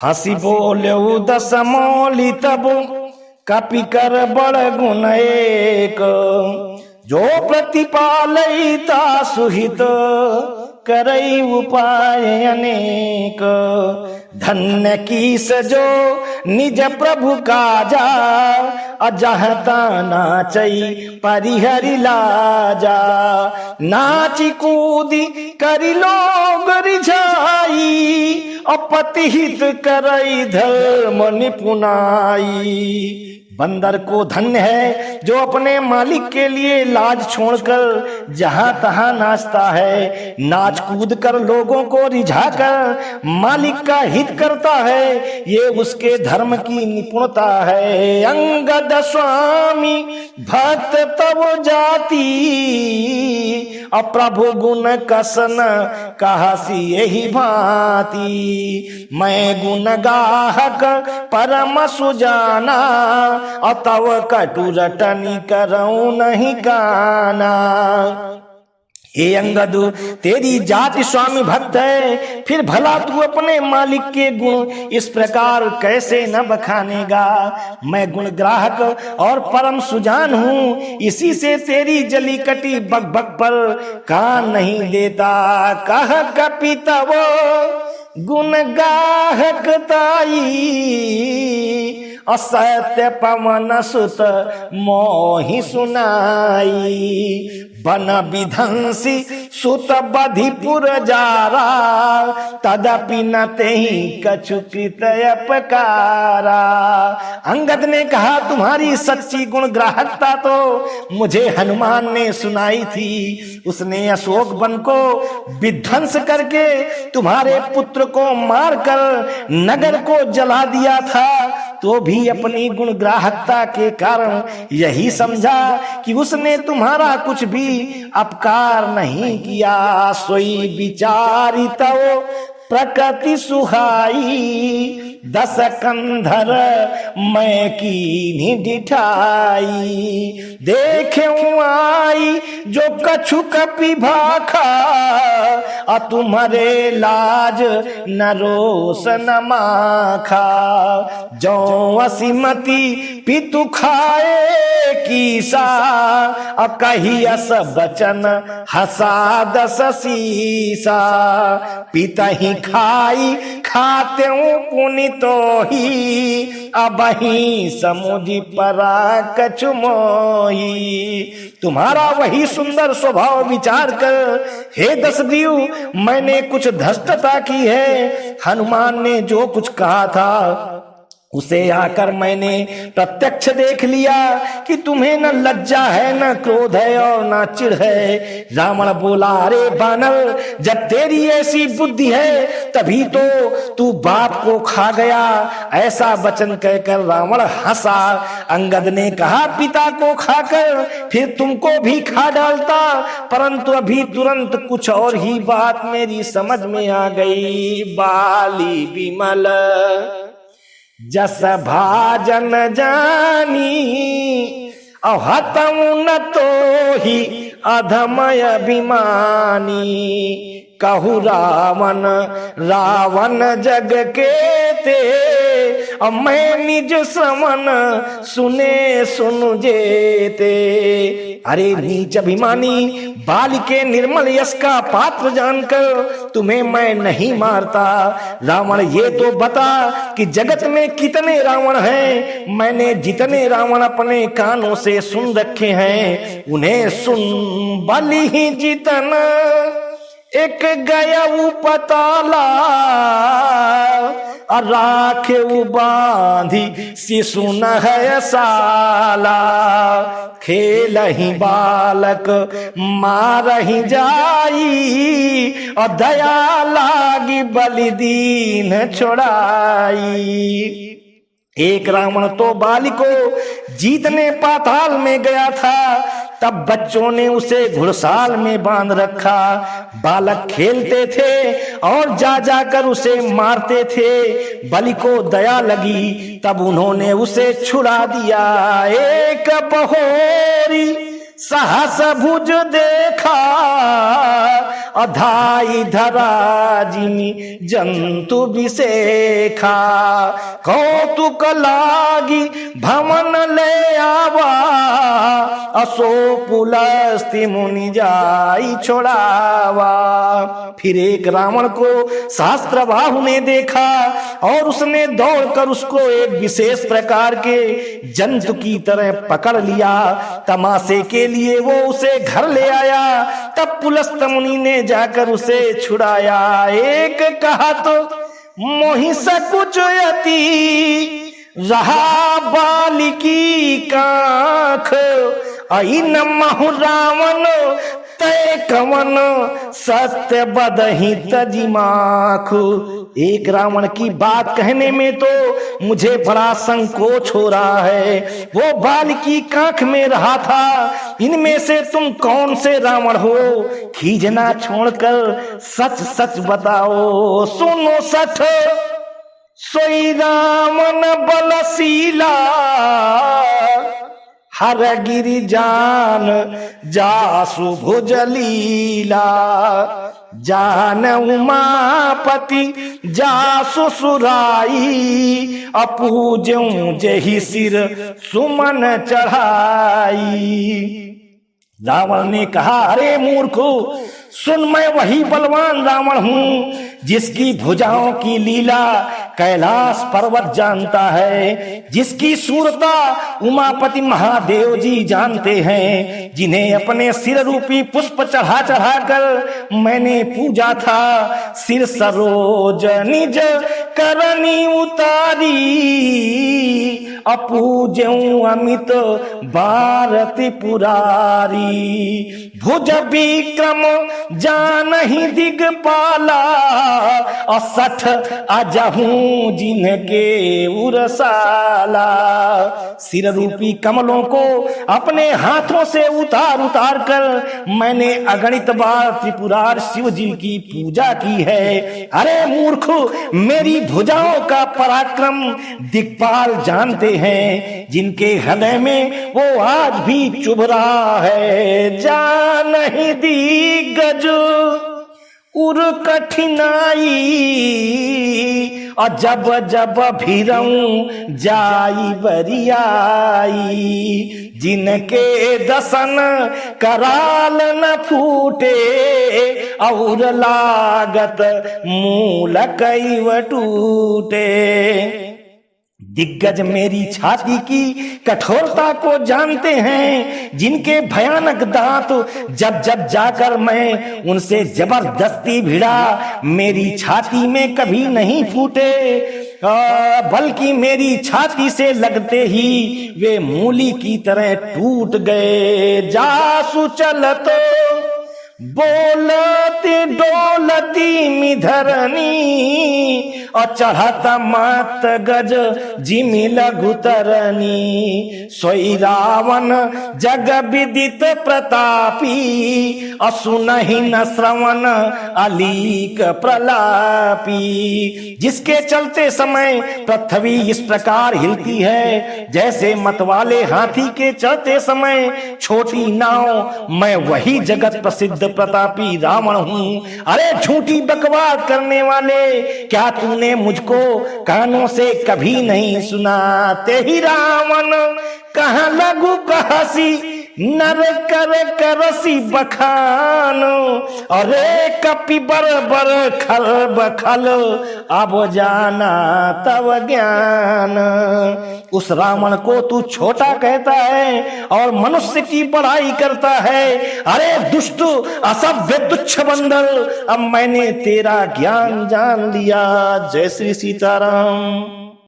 हसी बोल्यऊ दस मौली तब कपि कर बड़ गुण एक, जो प्रतिपालयिता सुहित करई उपाय अनेक। धन्य कीस जो निज प्रभु काजा, अजहता नाचई परिहरि लाजा। नाची कूदी करी लोग रिझाई, अपति हित करई धर्म निपुनाई। बंदर को धन्य है जो अपने मालिक के लिए लाज छोड़कर जहां तहां नाचता है, नाच कूद कर लोगों को रिझाकर मालिक का हित करता है, ये उसके धर्म की निपुणता है। अंगद स्वामी भक्त तब जाति, अप्रभु गुण कसन कहसी यही भांति। मैं गुण गाहक परम सुजाना, अतव कटु रटनी करऊं नहीं गाना। हे अंगद, तेरी जाति स्वामी भक्त है, फिर भला तू अपने मालिक के गुण इस प्रकार कैसे न बखानेगा। मैं गुण ग्राहक और परम सुजान हूँ, इसी से तेरी जली कटी बक बक पर कान नहीं देता। कह कपि तव गुण गाहक ताई, असत्य पवन सुत मोहि सुनाई। बन विधंसी सुत बधिपुर जारा, तदपि न तेहि कछु कृत अपकारा। अंगद ने कहा, तुम्हारी सच्ची गुण ग्राहकता तो मुझे हनुमान ने सुनाई थी। उसने अशोक वन को विध्वंस करके तुम्हारे पुत्र को मारकर नगर को जला दिया था, तो भी अपनी गुण ग्राहकता के कारण यही समझा कि उसने तुम्हारा कुछ भी अपकार नहीं किया। सोई विचारित प्रकृति सुहाई, दस कंधर मैं की डिठाई। देखें आई जो कछु कपि भाखा, आ तुम्हारे लाज न रोस न माखा। जो असीमति पितु खाए कीसा, आ कही अस बचन हसा दस सीसा। पिता ही खाई खाते पुनि तो ही, अब ही समुझी परा कछु मोही। तुम्हारा वही सुंदर स्वभाव विचार कर हे दशग्रीव, मैंने कुछ धष्टता की है। हनुमान ने जो कुछ कहा था उसे आकर मैंने प्रत्यक्ष देख लिया कि तुम्हें न लज्जा है, न क्रोध है और न चिढ़ है। रावण बोला, अरे बानर, जब तेरी ऐसी बुद्धि है तभी तो तू बाप को खा गया। ऐसा वचन कहकर रावण हंसा। अंगद ने कहा, पिता को खाकर फिर तुमको भी खा डालता, परंतु अभी तुरंत कुछ और ही बात मेरी समझ में आ गई। बाली विमल जस भाजन जानी, अहतमु न तो ही अधमय अभिमानी। कहु रावण रावण जग के ते, मैं निज श्रवण सुने सुन जेते। अरे नीच अभिमानी, बाल के निर्मल यश का पात्र जानकर तुम्हें मैं नहीं मारता। रावण, ये तो बता कि जगत में कितने रावण हैं। मैंने जितने रावण अपने कानों से सुन रखे हैं उन्हें सुन। बलि ही जितना एक गया पताला, राखे बांधी शिशु न है साला। खेल ही बालक मार ही जाई, और दया लागी बलि दीन छोड़ाई। एक रावण तो बाली को जीतने पाताल में गया था, तब बच्चों ने उसे घुड़साल में बांध रखा। बालक खेलते थे और जा जाकर उसे मारते थे। बलि को दया लगी, तब उन्होंने उसे छुड़ा दिया। एक बहोरी सहस भुज देखा, अधाई धरा जिमी जंतु विशेखा कौतुक लागी भवन ले आवा असो पुलस्ति मुनि जाई छोड़ावा। फिर एक रावण को सहस्त्रबाहु ने देखा और उसने दौड़कर उसको एक विशेष प्रकार के जंतु की तरह पकड़ लिया। तमाशे के लिए वो उसे घर ले आया। तब पुलस्त मुनि ने जाकर उसे छुड़ाया। एक कहा तो मोहि सकुच यति रहा बालिकी काख आई न महु रावण तय कवन सत्य बदही तजिमाख। एक रावण की बात कहने में तो मुझे बड़ा संकोच हो रहा है। वो बालिकी कांख में रहा था। इनमें से तुम कौन से रावण हो? खींचना छोड़कर सच सच बताओ। सुनो सच सोई रावण बलशीला हर गिरि जान जासु भुजलीला जान उमापति जासु सुराई अपूज्यों जहि सिर सुमन चढ़ाई। रावण ने कहा, अरे मूर्खो सुन, मैं वही बलवान रावण हूँ जिसकी भुजाओं की लीला कैलाश पर्वत जानता है, जिसकी सूरता उमापति महादेव जी जानते हैं, जिन्हें अपने सिर रूपी पुष्प चढ़ा चढ़ा कर मैंने पूजा था। सिर सरोज निज करनी उतारी अपूज्यों अमित भारती पुरारी। भुज विक्रम जानहि दिगपाला असठ अजहूं जिनके उरसाला। सिर रूपी कमलों को अपने हाथों से उतार उतार कर मैंने अगणित बार त्रिपुरार शिव जी की पूजा की है। अरे मूर्ख, मेरी भुजाओं का पराक्रम दिक्पाल जानते हैं, जिनके हृदय में वो आज भी चुभ रहा है। जानहि दिग्गज उर कठिनाई और जब जब भीरऊं जाई बरियाई। जिनके दसन कराल न फूटे और लागत मूल कैव टूटे। दिग्गज मेरी छाती की कठोरता को जानते हैं, जिनके भयानक दांत जब जब जाकर मैं उनसे जबरदस्ती भिड़ा मेरी छाती में कभी नहीं फूटे, बल्कि मेरी छाती से लगते ही वे मूली की तरह टूट गए। जासु चलत बोलती डोलती मिधरनी और चढ़ता मात गज जिमि लघुतरनी। सोई रावण जग विदित प्रतापी असुनहि न श्रवण अलीक प्रलापी। जिसके चलते समय पृथ्वी इस प्रकार हिलती है जैसे मतवाले हाथी के चलते समय छोटी नाव। मैं वही जगत प्रसिद्ध प्रतापी रावण हूँ। अरे झूठी बकवास करने वाले, क्या तूने मुझको कानों से कभी नहीं सुना? ते ही रावण कहाँ लघु कहसी नर कर करसी बखान। अरे कपि बर बर खल बखल अब जाना तब ज्ञान। उस रावण को तू छोटा कहता है और मनुष्य की बड़ाई करता है। अरे दुष्ट असभ्य तुच्छ बंदर, अब मैंने तेरा ज्ञान जान लिया। जय श्री सीताराम।